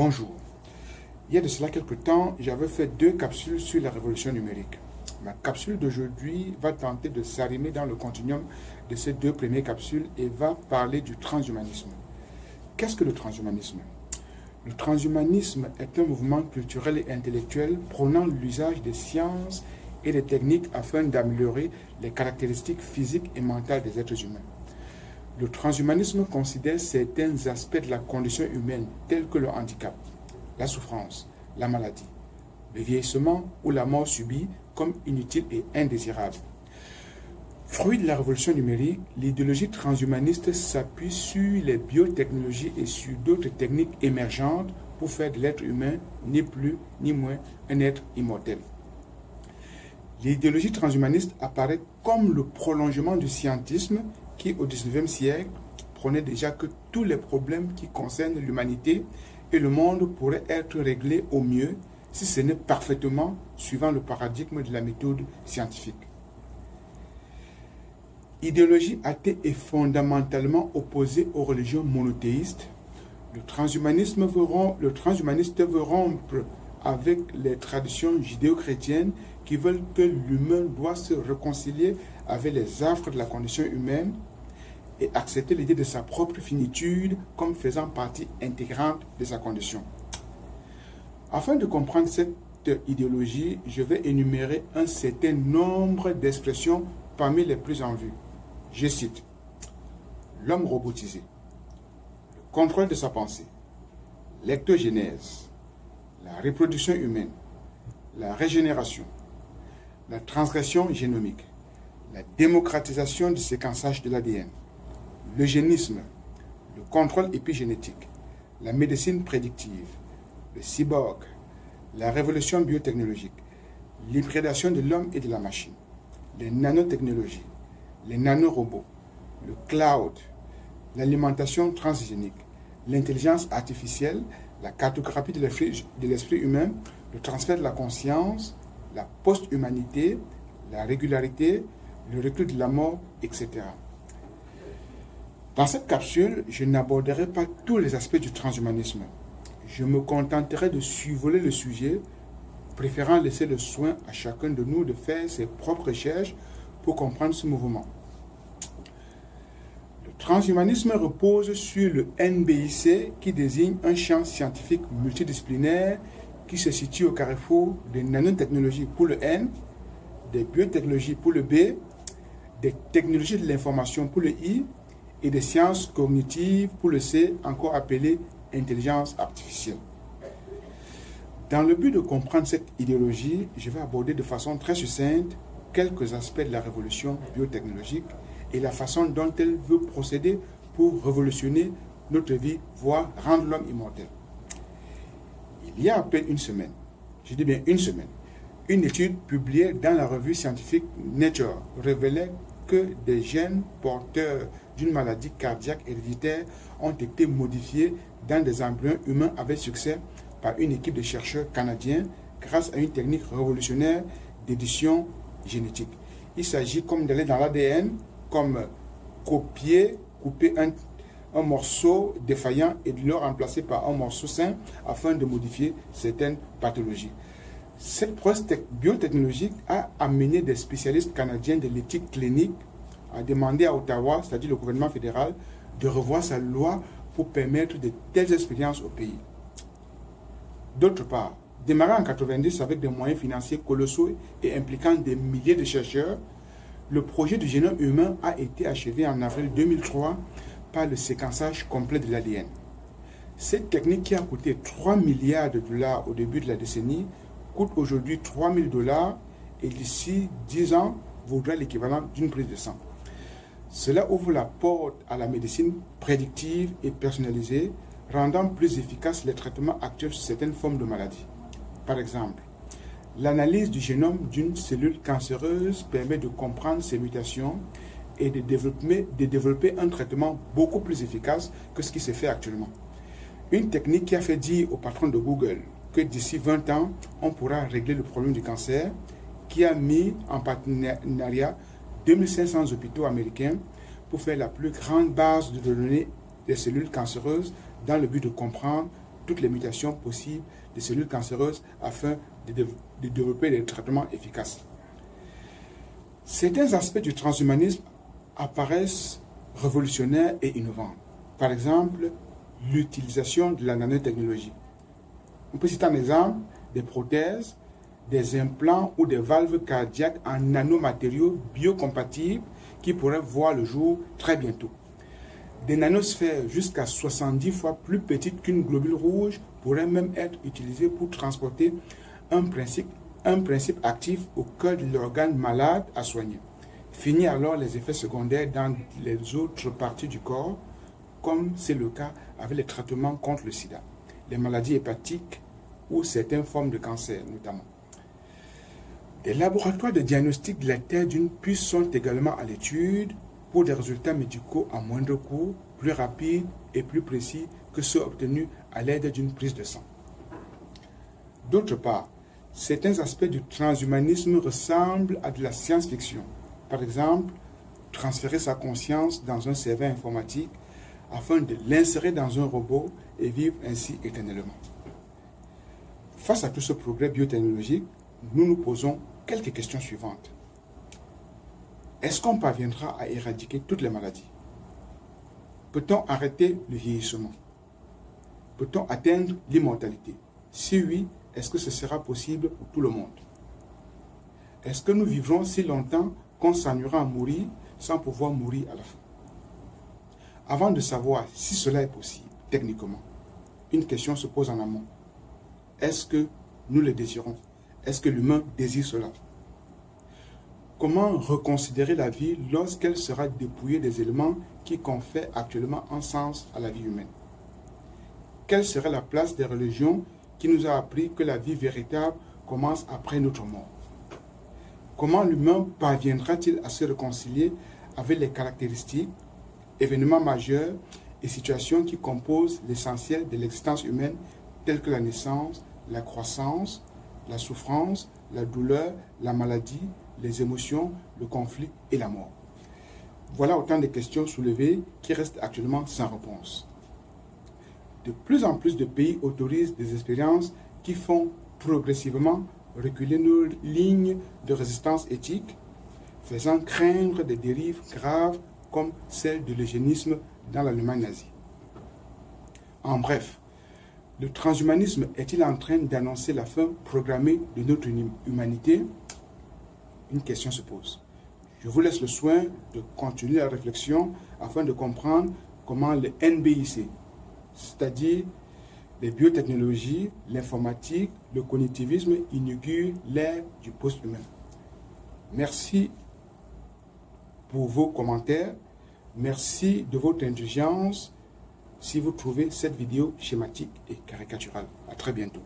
Bonjour. Il y a de cela quelques temps, j'avais fait 2 capsules sur la révolution numérique. Ma capsule d'aujourd'hui va tenter de s'arrimer dans le continuum de ces 2 premières capsules et va parler du transhumanisme. Qu'est-ce que le transhumanisme? Le transhumanisme est un mouvement culturel et intellectuel prônant l'usage des sciences et des techniques afin d'améliorer les caractéristiques physiques et mentales des êtres humains. Le transhumanisme considère certains aspects de la condition humaine tels que le handicap, la souffrance, la maladie, le vieillissement ou la mort subie comme inutiles et indésirables. Fruit de la révolution numérique, l'idéologie transhumaniste s'appuie sur les biotechnologies et sur d'autres techniques émergentes pour faire de l'être humain ni plus ni moins un être immortel. L'idéologie transhumaniste apparaît comme le prolongement du scientisme qui, au XIXe siècle, prônait déjà que tous les problèmes qui concernent l'humanité et le monde pourraient être réglés au mieux, si ce n'est parfaitement, suivant le paradigme de la méthode scientifique. Idéologie athée est fondamentalement opposée aux religions monothéistes. Le transhumaniste veut rompre avec les traditions judéo-chrétiennes qui veulent que l'humain doit se réconcilier avec les affres de la condition humaine et accepter l'idée de sa propre finitude comme faisant partie intégrante de sa condition. Afin de comprendre cette idéologie, je vais énumérer un certain nombre d'expressions parmi les plus en vue. Je cite: l'homme robotisé, le contrôle de sa pensée, l'ectogénèse, la reproduction humaine, la régénération, la transgression génomique, la démocratisation du séquençage de l'ADN, l'eugénisme, le contrôle épigénétique, la médecine prédictive, le cyborg, la révolution biotechnologique, l'hybridation de l'homme et de la machine, les nanotechnologies, les nanorobots, le cloud, l'alimentation transgénique, l'intelligence artificielle, la cartographie de l'esprit humain, le transfert de la conscience, la post-humanité, la régularité, le recul de la mort, etc. Dans cette capsule, je n'aborderai pas tous les aspects du transhumanisme. Je me contenterai de survoler le sujet, préférant laisser le soin à chacun de nous de faire ses propres recherches pour comprendre ce mouvement. Le transhumanisme repose sur le NBIC qui désigne un champ scientifique multidisciplinaire qui se situe au carrefour des nanotechnologies pour le N, des biotechnologies pour le B, des technologies de l'information pour le I et des sciences cognitives pour le C, encore appelé intelligence artificielle. Dans le but de comprendre cette idéologie, je vais aborder de façon très succincte quelques aspects de la révolution biotechnologique et la façon dont elle veut procéder pour révolutionner notre vie, voire rendre l'homme immortel. Il y a à peine une semaine, je dis bien une semaine, une étude publiée dans la revue scientifique Nature révélait que des gènes porteurs d'une maladie cardiaque héréditaire ont été modifiés dans des embryons humains avec succès par une équipe de chercheurs canadiens grâce à une technique révolutionnaire d'édition génétique. Il s'agit comme d'aller dans l'ADN, comme couper un morceau défaillant et de le remplacer par un morceau sain afin de modifier certaines pathologies. Cette prouesse biotechnologique a amené des spécialistes canadiens de l'éthique clinique à demander à Ottawa, c'est-à-dire le gouvernement fédéral, de revoir sa loi pour permettre de telles expériences au pays. D'autre part, démarré en 1990 avec des moyens financiers colossaux et impliquant des milliers de chercheurs, le projet du génome humain a été achevé en avril 2003 par le séquençage complet de l'ADN. Cette technique qui a coûté 3 milliards de dollars au début de la décennie coûte aujourd'hui 3 000 $ et d'ici 10 ans vaudra l'équivalent d'une prise de sang. Cela ouvre la porte à la médecine prédictive et personnalisée, rendant plus efficaces les traitements actuels sur certaines formes de maladies. Par exemple, l'analyse du génome d'une cellule cancéreuse permet de comprendre ses mutations et de développer un traitement beaucoup plus efficace que ce qui se fait actuellement. Une technique qui a fait dire au patron de Google que d'ici 20 ans, on pourra régler le problème du cancer, qui a mis en partenariat 2500 hôpitaux américains pour faire la plus grande base de données des cellules cancéreuses dans le but de comprendre toutes les mutations possibles des cellules cancéreuses afin de développer des traitements efficaces. Certains aspects du transhumanisme apparaissent révolutionnaires et innovants. Par exemple, l'utilisation de la nanotechnologie. On peut citer un exemple, des prothèses, des implants ou des valves cardiaques en nanomatériaux biocompatibles qui pourraient voir le jour très bientôt. Des nanosphères jusqu'à 70 fois plus petites qu'une globule rouge pourraient même être utilisées pour transporter un principe actif au cœur de l'organe malade à soigner. Fini alors les effets secondaires dans les autres parties du corps, comme c'est le cas avec les traitements contre le sida, les maladies hépatiques ou certaines formes de cancer notamment. Des laboratoires de diagnostic de la Terre d'une puce sont également à l'étude pour des résultats médicaux à moindre coût, plus rapides et plus précis que ceux obtenus à l'aide d'une prise de sang. D'autre part, certains aspects du transhumanisme ressemblent à de la science-fiction. Par exemple, transférer sa conscience dans un serveur informatique afin de l'insérer dans un robot et vivre ainsi éternellement. Face à tout ce progrès biotechnologique, nous nous posons quelques questions suivantes. Est-ce qu'on parviendra à éradiquer toutes les maladies? Peut-on arrêter le vieillissement? Peut-on atteindre l'immortalité? Si oui, est-ce que ce sera possible pour tout le monde? Est-ce que nous vivrons si longtemps qu'on s'ennuiera à mourir sans pouvoir mourir à la fin? Avant de savoir si cela est possible, techniquement, une question se pose en amont. Est-ce que nous le désirons? Est-ce que l'humain désire cela? Comment reconsidérer la vie lorsqu'elle sera dépouillée des éléments qui confèrent actuellement un sens à la vie humaine? Quelle serait la place des religions qui nous a appris que la vie véritable commence après notre mort? Comment l'humain parviendra-t-il à se réconcilier avec les caractéristiques, événements majeurs et situations qui composent l'essentiel de l'existence humaine, telles que la naissance, la croissance, la souffrance, la douleur, la maladie, les émotions, le conflit et la mort? Voilà autant de questions soulevées qui restent actuellement sans réponse. De plus en plus de pays autorisent des expériences qui font progressivement reculer nos lignes de résistance éthique, faisant craindre des dérives graves comme celle de l'eugénisme dans l'Allemagne nazie. En bref, le transhumanisme est-il en train d'annoncer la fin programmée de notre humanité? Une question se pose. Je vous laisse le soin de continuer la réflexion afin de comprendre comment le NBIC, c'est-à-dire les biotechnologies, l'informatique, le cognitivisme, inaugurent l'ère du post-humain. Merci pour vos commentaires. Merci de votre indulgence si vous trouvez cette vidéo schématique et caricaturale. À très bientôt.